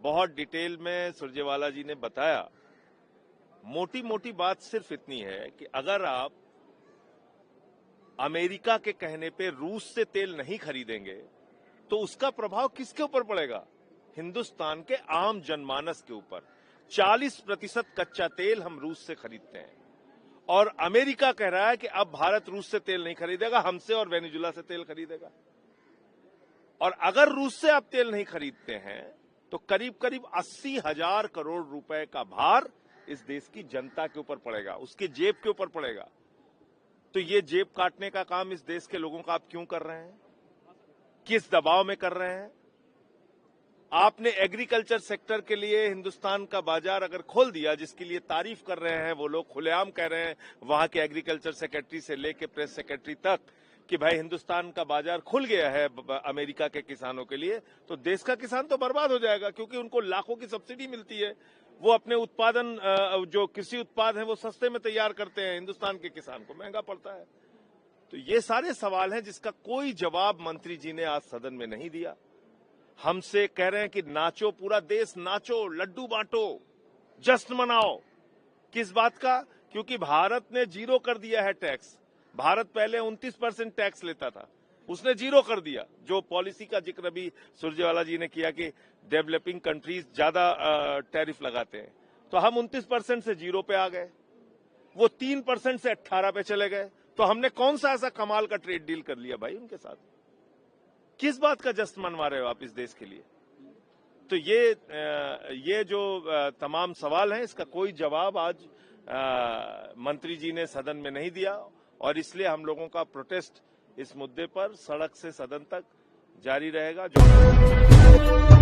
बहुत डिटेल में सुरजेवाला जी ने बताया। मोटी मोटी बात सिर्फ इतनी है कि अगर आप अमेरिका के कहने पे रूस से तेल नहीं खरीदेंगे तो उसका प्रभाव किसके ऊपर पड़ेगा? हिंदुस्तान के आम जनमानस के ऊपर। 40% कच्चा तेल हम रूस से खरीदते हैं और अमेरिका कह रहा है कि अब भारत रूस से तेल नहीं खरीदेगा, हमसे और वेनेजुला से तेल खरीदेगा। और अगर रूस से आप तेल नहीं खरीदते हैं तो करीब करीब 80,000 करोड़ रुपए का भार इस देश की जनता के ऊपर पड़ेगा, उसके जेब के ऊपर पड़ेगा। तो ये जेब काटने का काम इस देश के लोगों का आप क्यों कर रहे हैं? किस दबाव में कर रहे हैं? आपने एग्रीकल्चर सेक्टर के लिए हिंदुस्तान का बाजार अगर खोल दिया, जिसके लिए तारीफ कर रहे हैं वो लोग, खुलेआम कह रहे हैं वहां के एग्रीकल्चर सेक्रेटरी से लेके प्रेस सेक्रेटरी तक कि भाई हिंदुस्तान का बाजार खुल गया है अमेरिका के किसानों के लिए, तो देश का किसान तो बर्बाद हो जाएगा, क्योंकि उनको लाखों की सब्सिडी मिलती है। वो अपने उत्पादन जो कृषि उत्पाद है वो सस्ते में तैयार करते हैं, हिंदुस्तान के किसान को महंगा पड़ता है। तो ये सारे सवाल हैं जिसका कोई जवाब मंत्री जी ने आज सदन में नहीं दिया। हमसे कह रहे हैं कि नाचो, पूरा देश नाचो, लड्डू बांटो, जश्न मनाओ। किस बात का? क्योंकि भारत ने जीरो कर दिया है टैक्स। भारत पहले 29% टैक्स लेता था, उसने जीरो कर दिया। जो पॉलिसी का जिक्र अभी सुरजेवाला जी ने किया कि डेवलपिंग कंट्रीज ज्यादा टैरिफ लगाते हैं, तो हम 29% से जीरो पे आ गए, वो 3% से 18 पे चले गए। तो हमने कौन सा ऐसा कमाल का ट्रेड डील कर लिया भाई उनके साथ? किस बात का जश्न मनवा रहे हो आप इस देश के लिए? तो ये जो तमाम सवाल हैं, इसका कोई जवाब आज मंत्री जी ने सदन में नहीं दिया और इसलिए हम लोगों का प्रोटेस्ट इस मुद्दे पर सड़क से सदन तक जारी रहेगा। जो